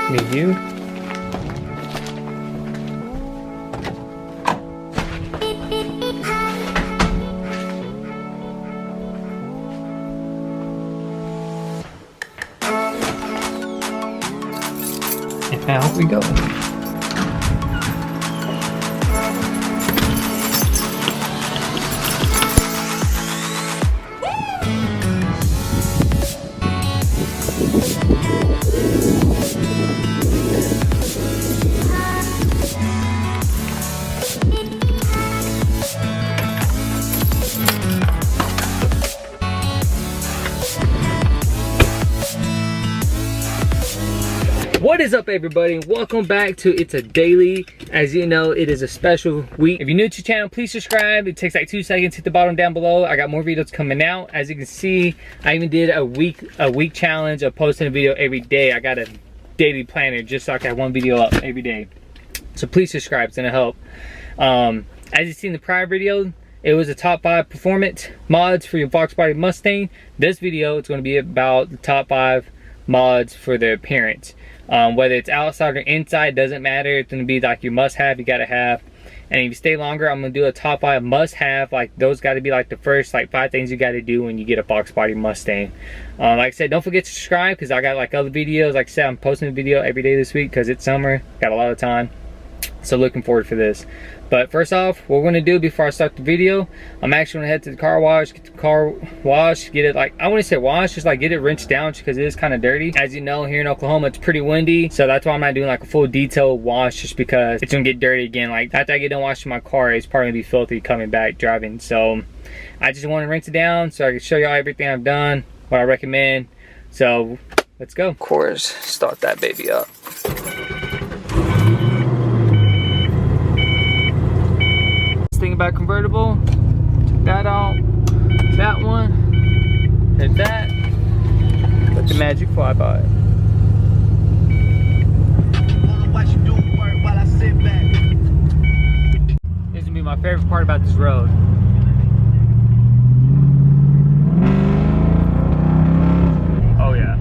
Me, you. And out we go. What is up, everybody? Welcome back to It's a Daily. As you know, it is a special week. If you're new to the channel, please subscribe. It takes like 2 seconds. Hit the bottom down below. I got more videos coming out. As you can see, I even did a week challenge of posting a video every day. I got a daily planner just so I can have one video up every day. So please subscribe. It's gonna help. As you see in the prior video, it was the top 5 performance mods for your FOXBODY Mustang. This video, it's gonna be about the top 5 mods for the appearance. Whether it's outside or inside, doesn't matter. It's gonna be like your must-have, you gotta have. And if you stay longer, I'm gonna do a top 5 must-have. Like those gotta be like the first like 5 things you gotta do when you get a FOXBODY Mustang. Like I said, don't forget to subscribe because I got like other videos. Like I said, I'm posting a video every day this week because it's summer, got a lot of time. So looking forward for this. But first off, what we're gonna do before I start the video, I'm actually gonna head to the car wash, get the car washed, get it like, I wouldn't say wash, just like get it rinsed down because it is kind of dirty. As you know, here in Oklahoma, it's pretty windy. So that's why I'm not doing like a full detailed wash, just because it's gonna get dirty again. Like after I get done washing my car, it's probably gonna be filthy coming back driving. So I just want to rinse it down so I can show y'all everything I've done, what I recommend. So let's go. Of course, start that baby up. Thing about convertible, took that out, that one, hit that, let the magic fly by. This is gonna be my favorite part about this road. Oh yeah.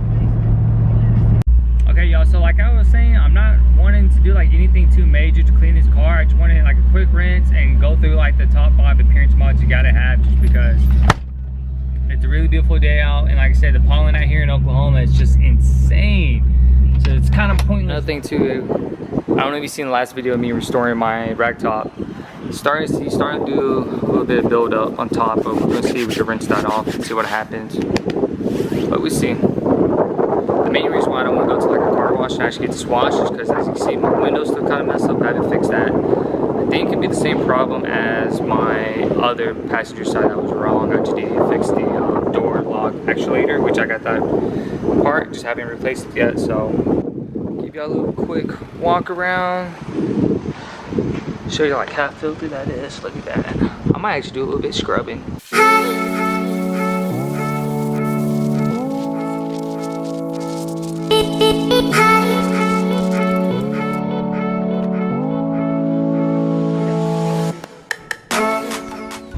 Okay y'all, so like I was saying, I'm not wanting to do like anything too major to clean this car. I just wanted like a quick rinse and go through like the top 5 appearance mods you gotta have, just because it's a really beautiful day out, and like I said, the pollen out here in Oklahoma is just insane. So it's kind of pointless. Another thing too, I don't know if you've seen the last video of me restoring my ragtop. Starting to do a little bit of build up on top, but we're gonna see if we can rinse that off and see what happens. But we see. The main reason why I don't want to go to like a car wash and actually get this washed is because, as you can see, my window's still kind of messed up. I haven't fixed that. I think it could be the same problem as my other passenger side that was wrong. I just need to fix the door lock actuator, which I got that part, just haven't replaced it yet. So give y'all a little quick walk around, show you like how filthy that is. Look at that. I might actually do a little bit scrubbing.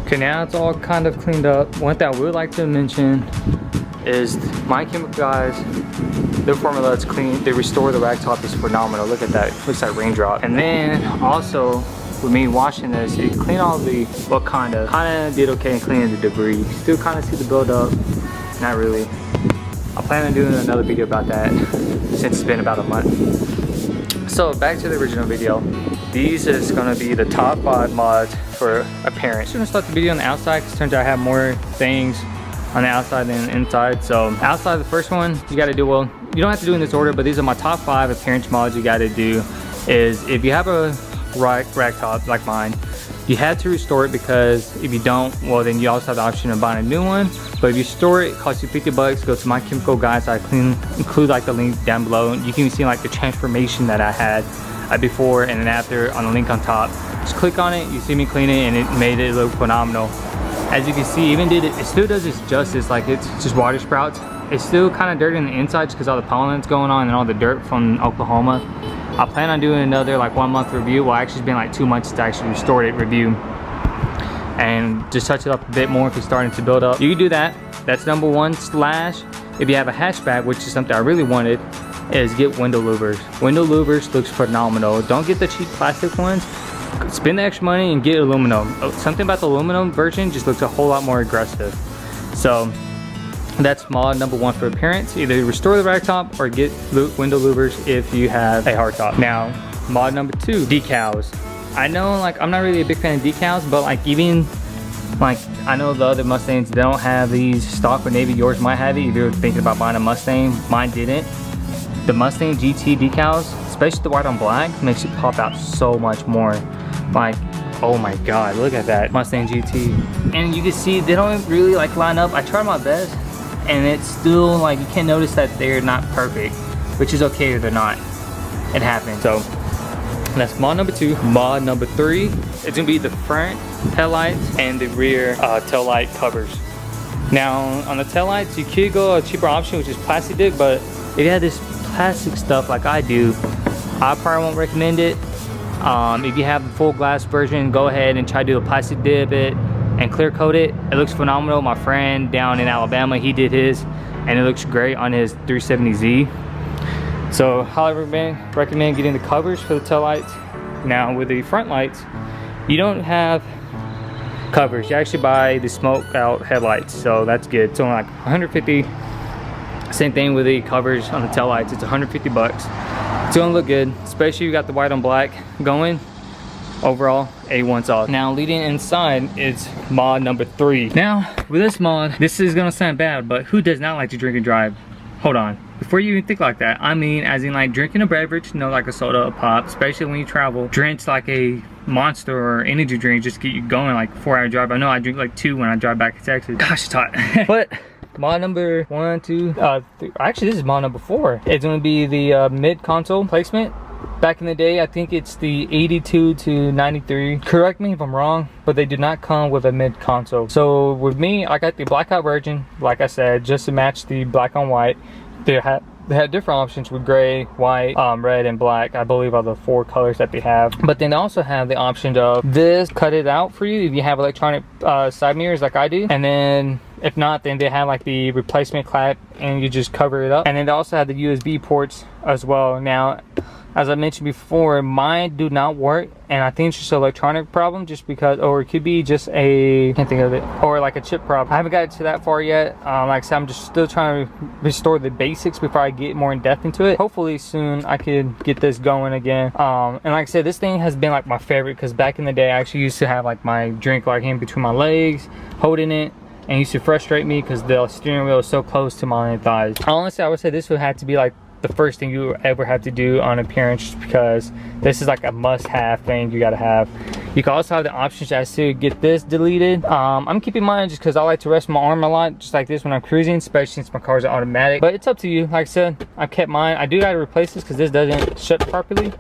Okay, now it's all kind of cleaned up. One thing I would like to mention is my chemical guys, their formula is clean. They restore the ragtop is phenomenal. Look at that, looks like raindrop. And then also with me washing this, it cleaned all the, well, kind of did okay in cleaning the debris. Still kind of see the buildup, not really. I plan on doing another video about that since it's been about a month. So back to the original video. These is gonna be the top 5 mods for appearance. I'm gonna start the video on the outside because it turns out I have more things on the outside than the inside. So outside, the first one you gotta do, well, you don't have to do in this order, but these are my top 5 appearance mods you gotta do. Is if you have a ragtop like mine, you have to restore it, because if you don't, well, then you also have the option of buying a new one. But if you store it, it costs you 50 bucks. Go to my chemical guys. I include like the link down below. You can see like the transformation that I had before and then after on the link on top. Just click on it, you see me clean it, and it made it look phenomenal. As you can see, even it still does its justice. Like, it's just water sprouts. It's still kind of dirty on the inside just because all the pollen that's going on and all the dirt from Oklahoma. I plan on doing another like 1 month review. Well, actually it's been like 2 months to actually restore it review, and just touch it up a bit more if it's starting to build up. You can do that. That's number 1. Slash, if you have a hatchback, which is something I really wanted, is get window louvers. Window louvers looks phenomenal. Don't get the cheap plastic ones. Spend the extra money and get aluminum. Something about the aluminum version just looks a whole lot more aggressive. So that's mod number 1 for appearance. Either restore the ragtop or get window louvers if you have a hardtop. Now, mod number 2, decals. I know, like, I'm not really a big fan of decals, but like even like I know the other Mustangs, they don't have these stock, but maybe yours might have it if you're thinking about buying a Mustang. Mine didn't. The Mustang GT decals, especially the white on black, makes it pop out so much more. Like, oh my god, look at that Mustang GT. And you can see they don't really like line up. I tried my best and it's still like you can notice that they're not perfect, which is okay if they're not. It happens. So that's mod number 2. Mod number 3, it's gonna be the front taillights and the rear taillight covers. Now on the taillights, you could go a cheaper option, which is plastic dip, but if you have this plastic stuff like I do, I probably won't recommend it. If you have the full glass version, go ahead and try to do a plastic dip it and clear coat it. It looks phenomenal. My friend down in Alabama, he did his and it looks great on his 370Z. So highly recommend getting the covers for the tail lights. Now with the front lights, you don't have covers. You actually buy the smoke out headlights, so that's good. It's only like 150. Same thing with the covers on the tail lights. It's 150 bucks. It's gonna look good, especially if you got the white on black going. Overall, A1 sauce. Now leading inside is mod number 3. Now with this mod, this is gonna sound bad, but who does not like to drink and drive? Hold on. Before you even think like that, I mean as in like drinking a beverage, you know, like a soda, a pop, especially when you travel. Drinks like a Monster or energy drink just get you going like 4-hour drive. I know I drink like 2 when I drive back to Texas. Gosh, it's hot. But mod number 1, 2, 3, actually this is mod number 4. It's gonna be the mid console placement. Back in the day, I think it's the 82 to 93. Correct me if I'm wrong, but they do not come with a mid console. So with me, I got the blackout version, like I said, just to match the black on white. They had different options with gray, white, red, and black. I believe are the 4 colors that they have. But then they also have the option of this, cut it out for you if you have electronic side mirrors like I do. And then if not, then they have like the replacement clap and you just cover it up. And then they also have the USB ports as well. Now, as I mentioned before, mine do not work, and I think it's just an electronic problem, just because, or it could be just a, can't think of it, or like a chip problem. I haven't gotten to that far yet. Like I said, I'm just still trying to restore the basics before I get more in depth into it. Hopefully soon I could get this going again. And like I said, this thing has been like my favorite, because back in the day I actually used to have like my drink like in between my legs, holding it, and it used to frustrate me because the steering wheel is so close to my thighs. Honestly, I would say this would have to be like the first thing you ever have to do on appearance, because this is like a must-have thing you gotta have. You can also have the options as to get this deleted. I'm keeping mine just because I like to rest my arm a lot, just like this when I'm cruising, especially since my cars are automatic. But it's up to you. Like I said, I kept mine. I do gotta replace this because this doesn't shut properly.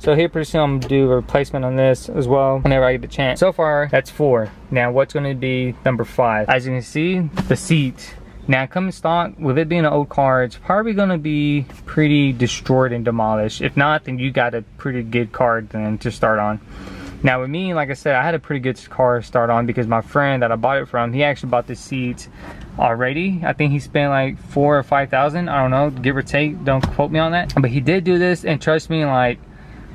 So here pretty soon I'm gonna do a replacement on this as well whenever I get the chance. So far, that's 4. Now what's gonna be number 5? As you can see, the seat. Now coming stock, with it being an old car, it's probably gonna be pretty destroyed and demolished. If not, then you got a pretty good car then to start on. Now with me, like I said, I had a pretty good car to start on because my friend that I bought it from, he actually bought the seats already. I think he spent like 4,000 or 5,000, I don't know, give or take, don't quote me on that. But he did do this, and trust me, like,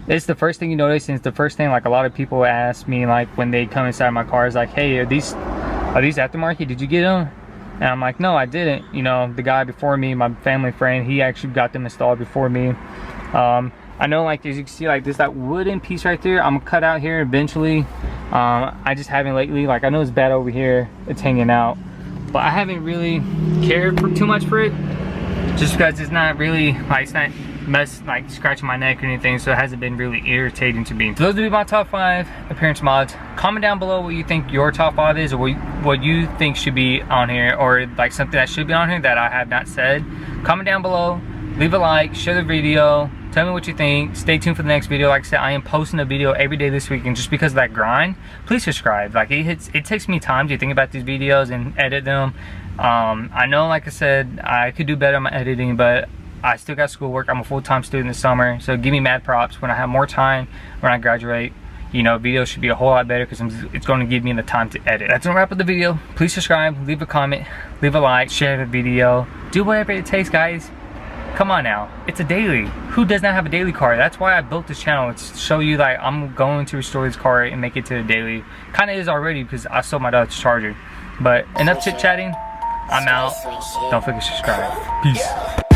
it's the first thing you notice, and it's the first thing like a lot of people ask me like when they come inside my car, is like, hey, are these aftermarket? Did you get them? And I'm like, no, I didn't. You know, the guy before me, my family friend, he actually got them installed before me. I know, like, as you can see, like, there's that wooden piece right there. I'm gonna cut out here eventually. I just haven't lately. Like, I know it's bad over here, it's hanging out, but I haven't really cared for too much for it, just because it's not really, like, it's not like scratching my neck or anything, so it hasn't been really irritating to me. So those would be my top 5 appearance mods. Comment down below what you think your top 5 is, or what you think should be on here, or like something that should be on here that I have not said. Comment down below, leave a like, share the video, tell me what you think. Stay tuned for the next video. Like I said, I am posting a video every day this week, and just because of that grind, please subscribe. Like, it takes me time to think about these videos and edit them. I know, like I said, I could do better on my editing, but I still got schoolwork. I'm a full-time student this summer, so give me mad props. When I have more time, when I graduate, you know, videos should be a whole lot better because it's going to give me the time to edit. That's gonna wrap up the video. Please subscribe, leave a comment, leave a like, share the video, do whatever it takes, guys. Come on now, it's a daily. Who does not have a daily car? That's why I built this channel. It's to show you like I'm going to restore this car and make it to a daily. Kind of is already because I sold my Dodge Charger. But enough chit chatting. I'm out. Don't forget to subscribe. Peace.